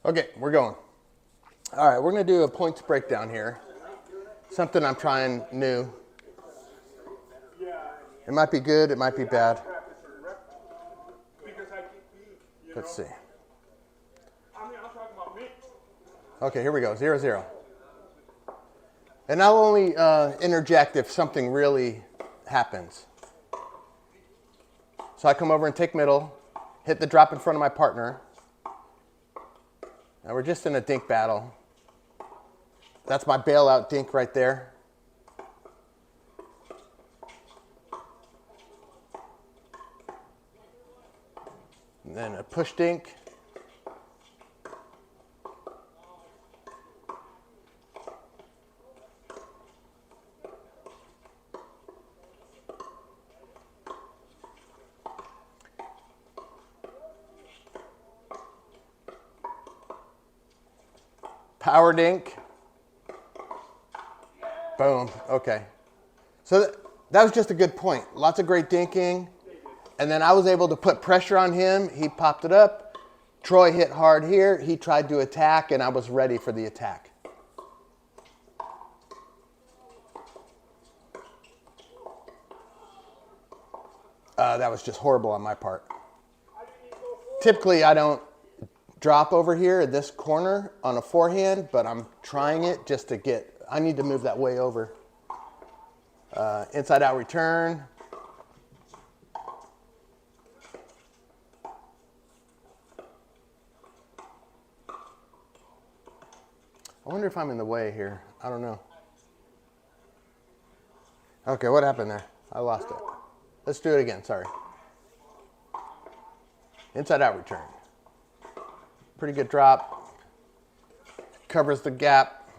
Okay, we're going. All right, we're going to do a points breakdown here. Something I'm trying new. It might be good, it might be bad. Let's see. Okay, here we go, 0-0. And I'll only interject if something really happens. So I come over and take middle, hit the drop in front of my partner. Now we're just in a dink battle. That's my bailout dink right there. And then a push dink. Power dink. Boom. Okay. So that was just a good point. Lots of great dinking. And then I was able to put pressure on him. He popped it up. Troy hit hard here. He tried to attack, and I was ready for the attack. That was just horrible on my part. Typically, I don't drop over here at this corner on a forehand, but I'm trying it just to get, I need to move that way over. Inside out return. I wonder if I'm in the way here. I don't know. Okay, what happened there? I lost it. Let's do it again, sorry. Inside out return. Pretty good drop. Covers the gap.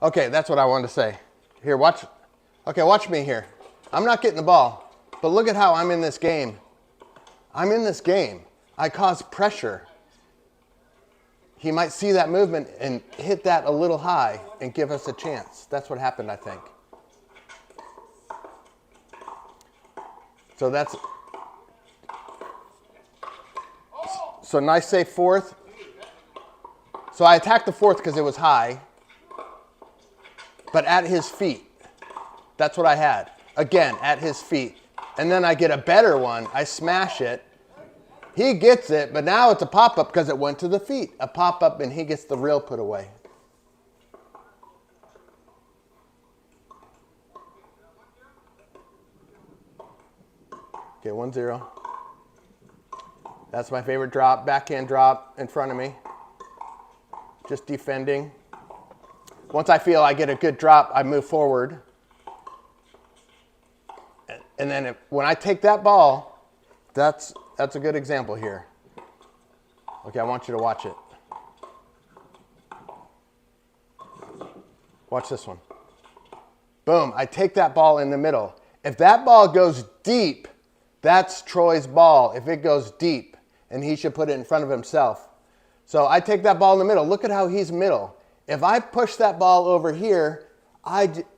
Okay, that's what I wanted to say. Here, watch. Okay, watch me here. I'm not getting the ball, but look at how I'm in this game. I'm in this game. I cause pressure. He might see that movement and hit that a little high and give us a chance. That's what happened, I think. So that's... So nice safe fourth. So I attacked the fourth because it was high, but at his feet. That's what I had. Again, at his feet. And then I get a better one. I smash it. He gets it, but now it's a pop-up because it went to the feet. A pop-up and he gets the real put away. Okay, 1-0. That's my favorite drop, backhand drop in front of me. Just defending. Once I feel I get a good drop, I move forward. And then when I take that ball, that's a good example here. Okay, I want you to watch it. Watch this one. Boom, I take that ball in the middle. If that ball goes deep, that's Troy's ball. If it goes deep, and he should put it in front of himself. So I take that ball in the middle. Look at how he's middle. If I push that ball over here,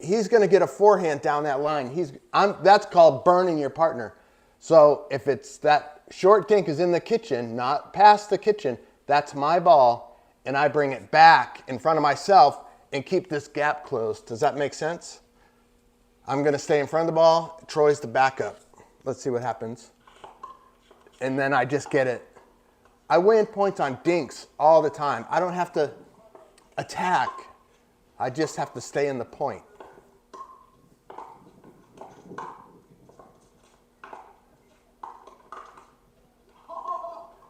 he's going to get a forehand down that line. That's called burning your partner. So if it's that short dink is in the kitchen, not past the kitchen, that's my ball, and I bring it back in front of myself and keep this gap closed. Does that make sense? I'm going to stay in front of the ball. Troy's the backup. Let's see what happens. And then I just get it. I win points on dinks all the time. I don't have to attack. I just have to stay in the point.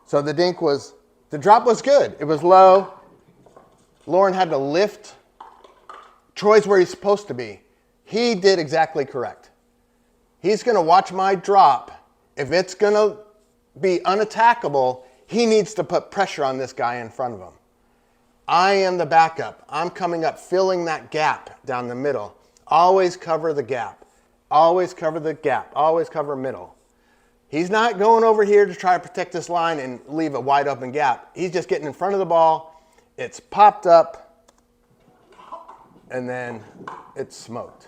So the drop was good. It was low. Lauren had to lift. Troy's where he's supposed to be. He did exactly correct. He's going to watch my drop. If it's going to be unattackable, he needs to put pressure on this guy in front of him. I am the backup. I'm coming up, filling that gap down the middle. Always cover the gap. Always cover the gap. Always cover middle. He's not going over here to try to protect this line and leave a wide open gap. He's just getting in front of the ball. It's popped up, and then it's smoked.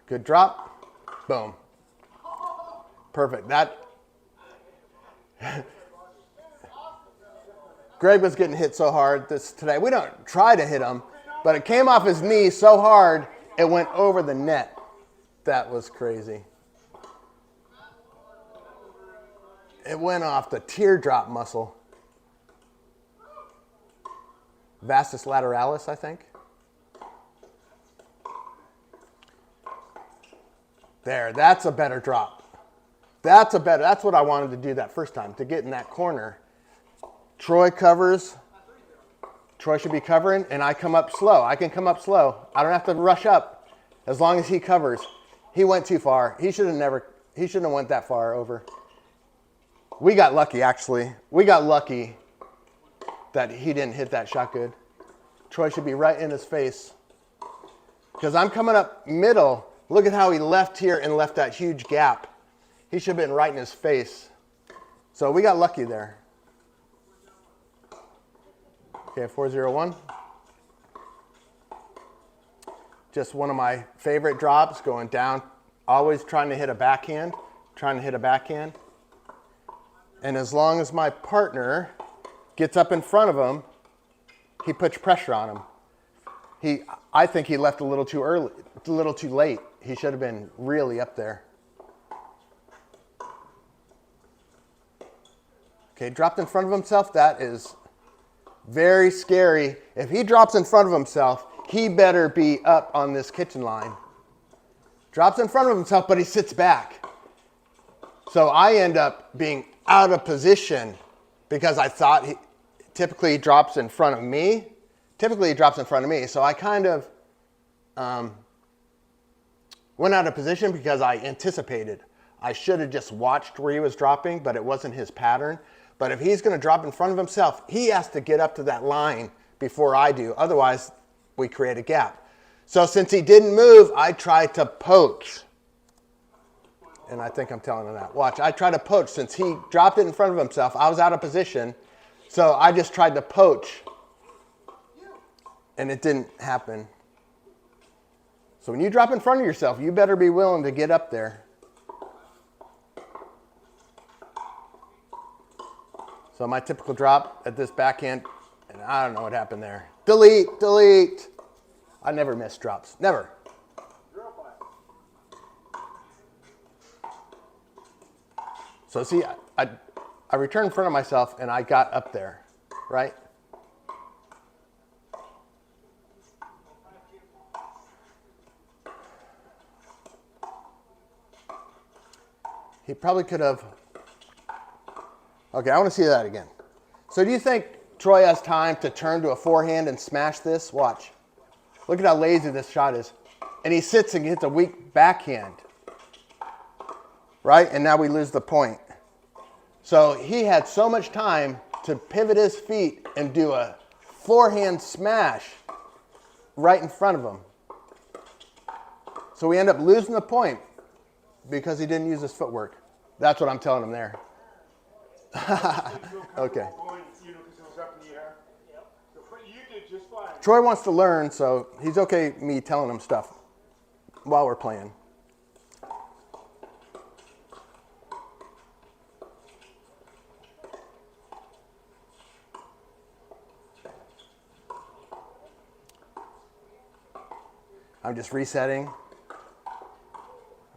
Good drop. Boom. Perfect. Greg was getting hit so hard today. We don't try to hit him, but it came off his knee so hard, it went over the net. That was crazy. It went off the teardrop muscle. Vastus lateralis, I think. There, that's a better drop. That's what I wanted to do that first time, to get in that corner. Troy covers. Troy should be covering, and I come up slow. I can come up slow. I don't have to rush up as long as he covers. He went too far. He shouldn't have went that far over. We got lucky, actually. We got lucky that he didn't hit that shot good. Troy should be right in his face. Because I'm coming up middle. Look at how he left here and left that huge gap. He should have been right in his face. So we got lucky there. Okay, 4-0-1. Just one of my favorite drops, going down. Always trying to hit a backhand. And as long as my partner gets up in front of him, he puts pressure on him. I think he left a little too early, a little too late. He should have been really up there. Okay, dropped in front of himself. That is very scary. If he drops in front of himself, he better be up on this kitchen line. Drops in front of himself, but he sits back. So I end up being out of position because I thought typically he drops in front of me. So I kind of went out of position because I anticipated. I should have just watched where he was dropping, but it wasn't his pattern. But if he's going to drop in front of himself, he has to get up to that line before I do. Otherwise, we create a gap. So since he didn't move, I tried to poach. And I think I'm telling him that. Watch, I tried to poach. Since he dropped it in front of himself, I was out of position. So I just tried to poach. And it didn't happen. So when you drop in front of yourself, you better be willing to get up there. So my typical drop at this backhand, and I don't know what happened there. Delete. I never miss drops. Never. So see, I returned in front of myself and I got up there, right? He probably could have. Okay, I want to see that again. So do you think Troy has time to turn to a forehand and smash this? Watch. Look at how lazy this shot is. And he sits and hits a weak backhand. Right? And now we lose the point. So he had so much time to pivot his feet and do a forehand smash right in front of him. So we end up losing the point because he didn't use his footwork. That's what I'm telling him there. Okay. Troy wants to learn, so he's okay me telling him stuff while we're playing. I'm just resetting,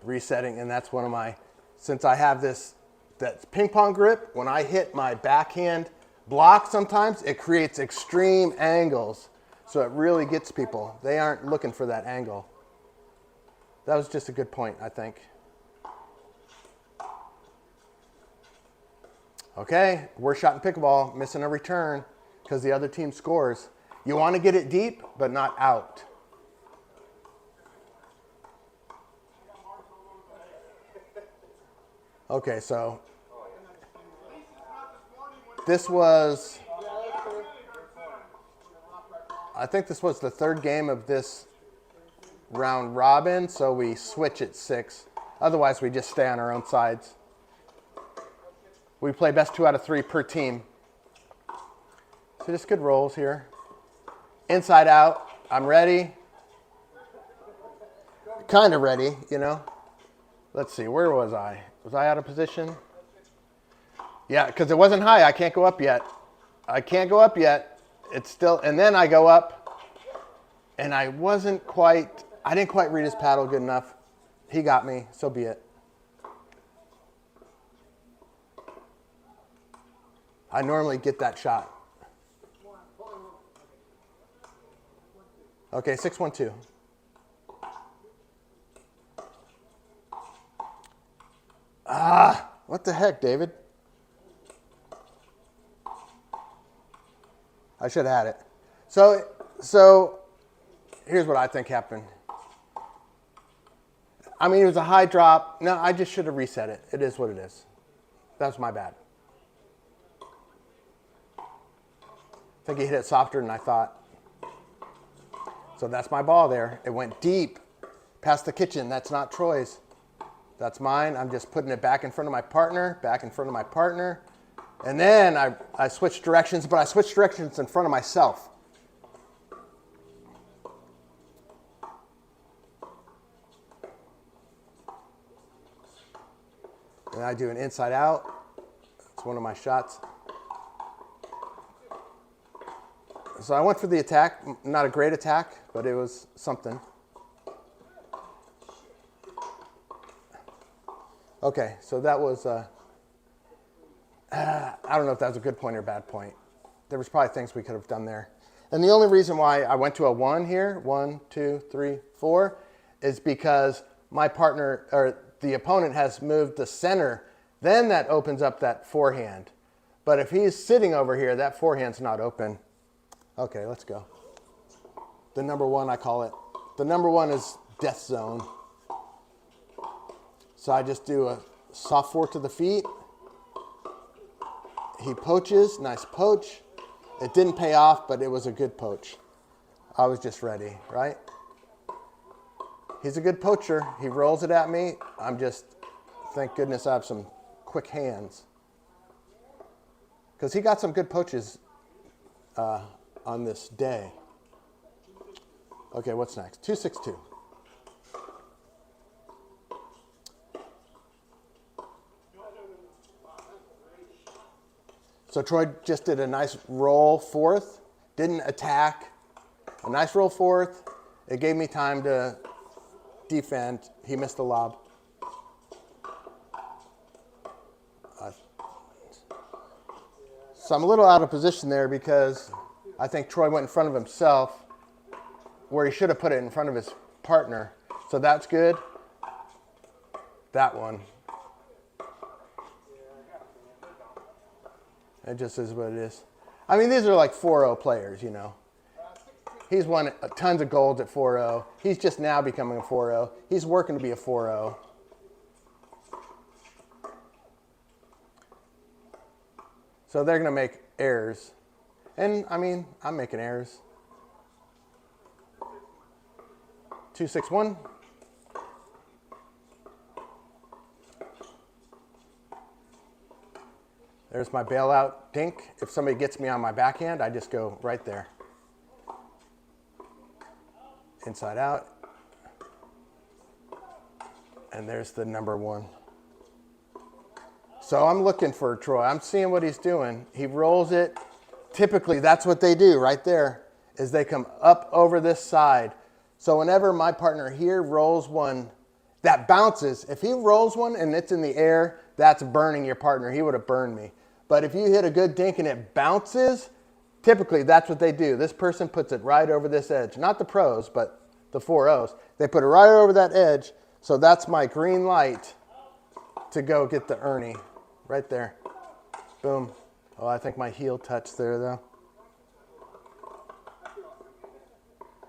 and that's one of my, since I have this, that ping pong grip, when I hit my backhand block sometimes, it creates extreme angles. So it really gets people. They aren't looking for that angle. That was just a good point, I think. Okay, worst shot in pickleball, missing a return because the other team scores. You want to get it deep, but not out. Okay, so this was, I think this was the third game of this round robin, so we switch at 6. Otherwise, we just stay on our own sides. We play best 2 out of 3 per team. So just good rolls here. Inside out, I'm ready. Kind of ready, you know. Let's see, where was I? Was I out of position? Yeah, because it wasn't high. I can't go up yet. I can't go up yet. It's still, and then I go up, and I didn't quite read his paddle good enough. He got me, so be it. I normally get that shot. Okay, 6-1-2. What the heck, David? I should have had it. So here's what I think happened. I mean, it was a high drop. No, I just should have reset it. It is what it is. That's my bad. I think he hit it softer than I thought. So that's my ball there. It went deep past the kitchen. That's not Troy's. That's mine. I'm just putting it back in front of my partner, And then I switched directions, but I switched directions in front of myself. And I do an inside out. It's one of my shots. So I went for the attack. Not a great attack, but it was something. Okay, so that was, I don't know if that was a good point or a bad point. There was probably things we could have done there. And the only reason why I went to a 1 here, 1, 2, 3, 4, is because my partner, or the opponent has moved the center. Then that opens up that forehand. But if he's sitting over here, that forehand's not open. Okay, let's go. The number 1, I call it. The number 1 is death zone. So I just do a soft fork to the feet. He poaches, nice poach. It didn't pay off, but it was a good poach. I was just ready, right? He's a good poacher. He rolls it at me. Thank goodness I have some quick hands. Because he got some good poaches on this day. Okay, what's next? 2-6-2. So Troy just did a nice roll fourth, didn't attack. A nice roll fourth. It gave me time to defend. He missed the lob. So I'm a little out of position there because I think Troy went in front of himself where he should have put it in front of his partner. So that's good. That one. It just is what it is. I mean, these are like 4-0 players, you know. He's won tons of golds at 4-0. He's just now becoming a 4-0. He's working to be a 4-0. So they're going to make errors. And, I mean, I'm making errors. 2-6-1. There's my bailout dink. If somebody gets me on my backhand, I just go right there. Inside out. And there's the number 1. So I'm looking for Troy. I'm seeing what he's doing. He rolls it. Typically, that's what they do right there, is they come up over this side. So whenever my partner here rolls one that bounces, if he rolls one and it's in the air, that's burning your partner. He would have burned me. But if you hit a good dink and it bounces, typically that's what they do. This person puts it right over this edge. Not the pros, but the 4-0s. They put it right over that edge. So that's my green light to go get the Ernie. Right there. Boom. Oh, I think my heel touched there, though.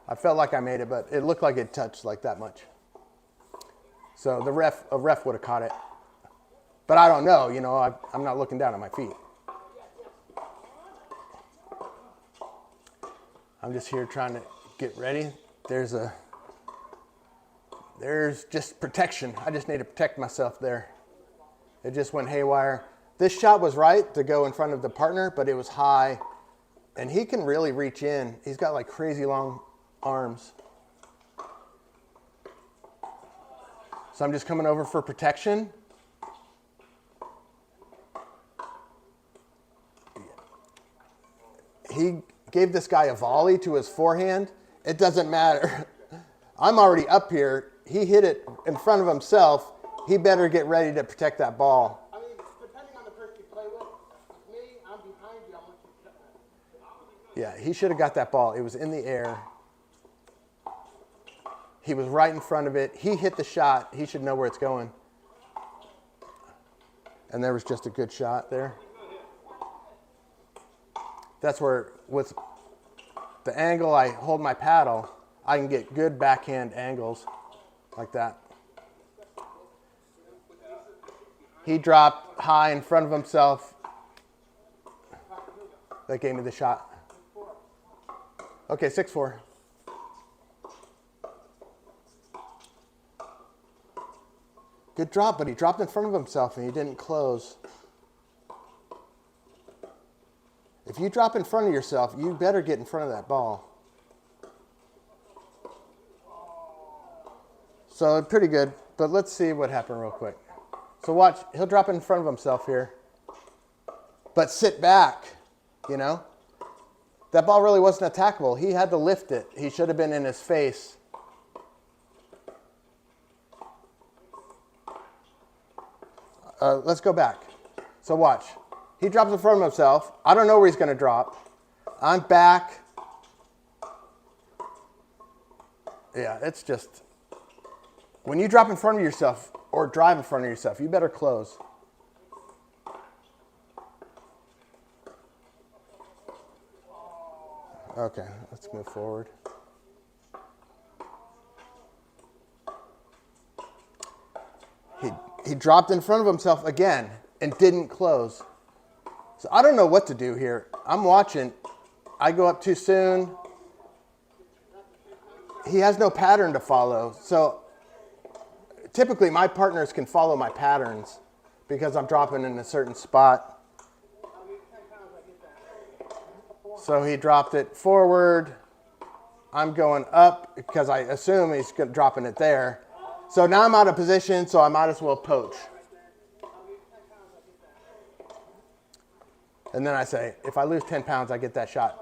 I felt like I made it, but it looked like it touched like that much. So a ref would have caught it. But I don't know, you know, I'm not looking down at my feet. I'm just here trying to get ready. There's just protection. I just need to protect myself there. It just went haywire. This shot was right to go in front of the partner, but it was high. And he can really reach in. He's got like crazy long arms. So I'm just coming over for protection. he gave this guy a volley to his forehand. It doesn't matter. I'm already up here. He hit it in front of himself. He better get ready to protect that ball. I mean, depending on the person you play with me, I'm behind you. I want you to check that. Yeah, he should have got that ball. It was in the air. He was right in front of it. He hit the shot. He should know where it's going. And there was just a good shot there. That's where, with the angle I hold my paddle, I can get good backhand angles like that. He dropped high in front of himself. That gave me the shot. Okay, 6-4. Good drop, but he dropped in front of himself and he didn't close. If you drop in front of yourself, you better get in front of that ball. So pretty good, but let's see what happened real quick. So watch, he'll drop in front of himself here, but sit back, you know? That ball really wasn't attackable. He had to lift it. He should have been in his face. Let's go back. So watch. He drops in front of himself. I don't know where he's going to drop. I'm back. Yeah, it's just, when you drop in front of yourself or drive in front of yourself, you better close. Okay, let's move forward. He dropped in front of himself again and didn't close. So I don't know what to do here. I'm watching. I go up too soon. He has no pattern to follow. So typically my partners can follow my patterns because I'm dropping in a certain spot. So he dropped it forward. I'm going up because I assume he's dropping it there. So now I'm out of position, so I might as well poach. And then I say, if I lose 10 pounds, I get that shot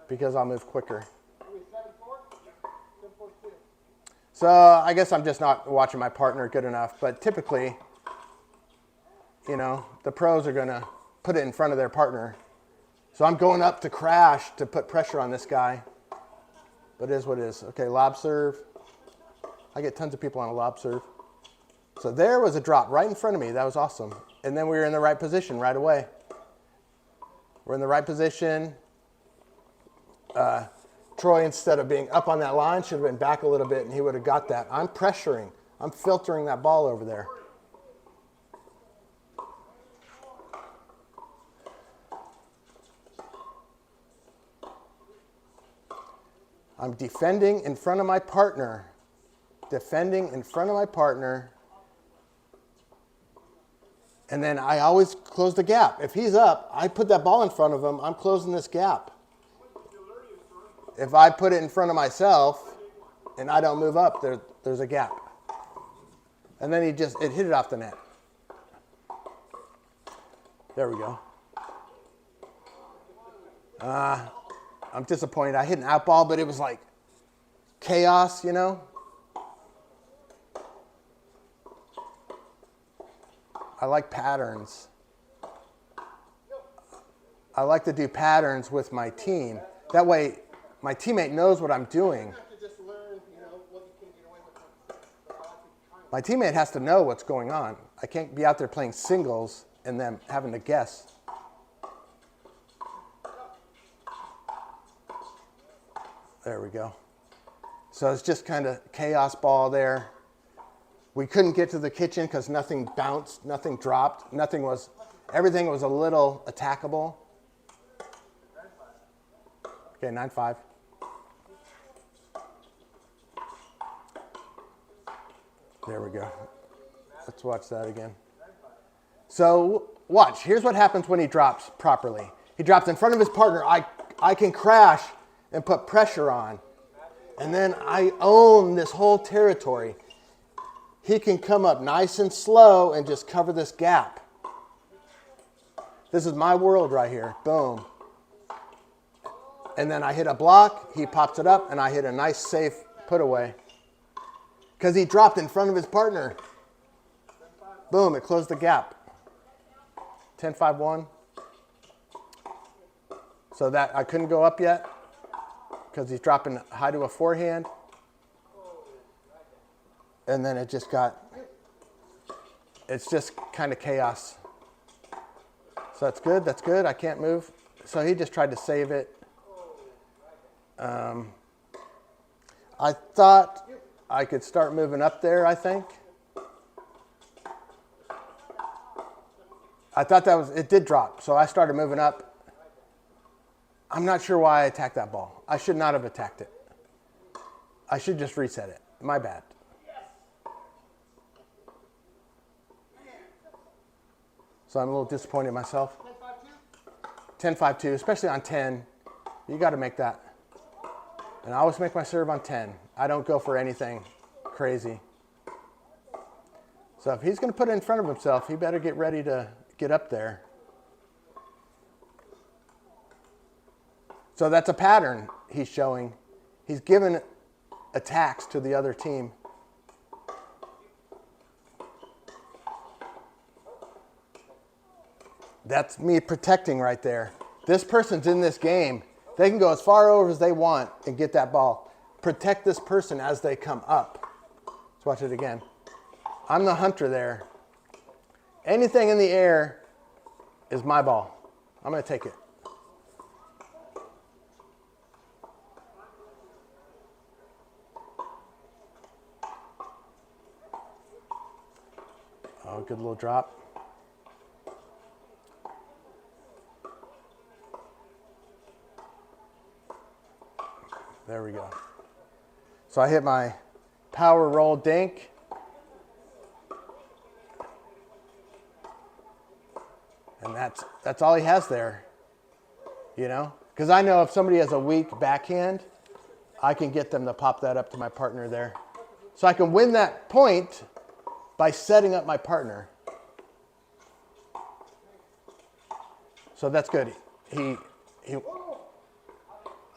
because I'll move quicker. So I guess I'm just not watching my partner good enough. But typically, you know, the pros are going to put it in front of their partner. So I'm going up to crash to put pressure on this guy. But it is what it is. Okay, lob serve. I get tons of people on a lob serve. So there was a drop right in front of me. That was awesome. And then we were in the right position right away. We're in the right position. Troy, instead of being up on that line, should have been back a little bit, and he would have got that. I'm pressuring. I'm filtering that ball over there. I'm defending in front of my partner. Defending in front of my partner. And then I always close the gap. If he's up, I put that ball in front of him. I'm closing this gap. If I put it in front of myself and I don't move up, there's a gap. And then it hit it off the net. There we go. I'm disappointed. I hit an out ball, but it was like chaos, you know? I like patterns. I like to do patterns with my team. That way, my teammate knows what I'm doing. My teammate has to know what's going on. I can't be out there playing singles and them having to guess. There we go. So it's just kind of chaos ball there. We couldn't get to the kitchen because nothing bounced, nothing dropped, everything was a little attackable. Okay, 9-5. There we go. Let's watch that again. So watch, here's what happens when he drops properly. He drops in front of his partner. I can crash and put pressure on. And then I own this whole territory. He can come up nice and slow and just cover this gap. This is my world right here. Boom. And then I hit a block, he pops it up, and I hit a nice, safe put away. Because he dropped in front of his partner. Boom, it closed the gap. 10-5-1. So that I couldn't go up yet because he's dropping high to a forehand. And then it just it's just kind of chaos. So that's good, that's good. I can't move. So he just tried to save it. I thought I could start moving up there, I think. I thought it did drop, so I started moving up. I'm not sure why I attacked that ball. I should not have attacked it. I should just reset it. My bad. So I'm a little disappointed in myself. 10-5-2, especially on 10. You got to make that. And I always make my serve on 10. I don't go for anything crazy. So if he's going to put it in front of himself, he better get ready to get up there. So that's a pattern he's showing. He's given attacks to the other team. That's me protecting right there. This person's in this game. They can go as far over as they want and get that ball. Protect this person as they come up. Let's watch it again. I'm the hunter there. Anything in the air is my ball. I'm going to take it. Oh, good little drop. There we go. So I hit my power roll dink. And that's all he has there, you know? Because I know if somebody has a weak backhand, I can get them to pop that up to my partner there. So I can win that point by setting up my partner. So that's good.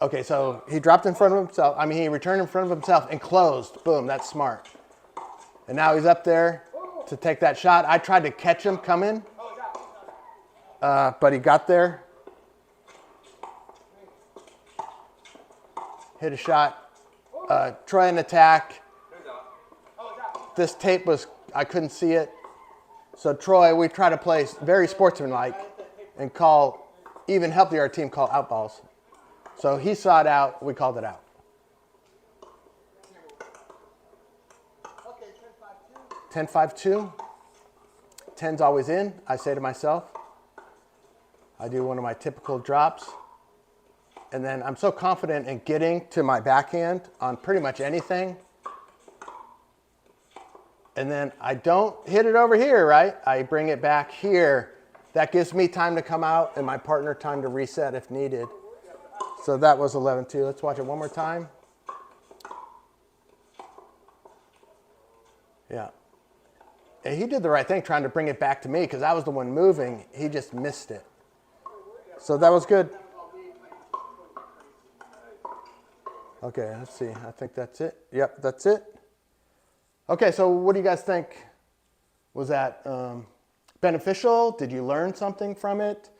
Okay, so he dropped in front of himself. I mean, he returned in front of himself and closed. Boom, that's smart. And now he's up there to take that shot. I tried to catch him coming, but he got there. Hit a shot. Try an attack. This tape I couldn't see it. So Troy, we try to play very sportsmanlike and even help the other team call out balls. So he saw it out, we called it out. 10-5-2. 10's always in, I say to myself. I do one of my typical drops. And then I'm so confident in getting to my backhand on pretty much anything. And then I don't hit it over here, right? I bring it back here. That gives me time to come out and my partner time to reset if needed. So that was 11-2. Let's watch it one more time. Yeah. And he did the right thing trying to bring it back to me because I was the one moving. He just missed it. So that was good. Okay, let's see. I think that's it. Yep, that's it. Okay, so what do you guys think? Was that beneficial? Did you learn something from it?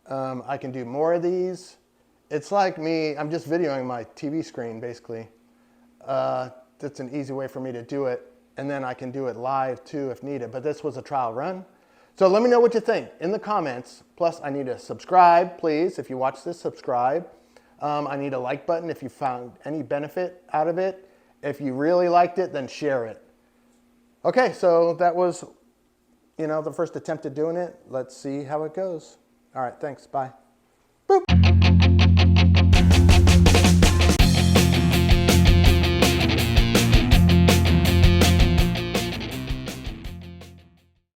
I can do more of these. It's like me, I'm just videoing my TV screen, basically. That's an easy way for me to do it. And then I can do it live, too, if needed. But this was a trial run. So let me know what you think in the comments. Plus, I need to subscribe, please. If you watch this, subscribe. I need a like button if you found any benefit out of it. If you really liked it, then share it. Okay, so that was, the first attempt at doing it. Let's see how it goes. All right, thanks. Bye.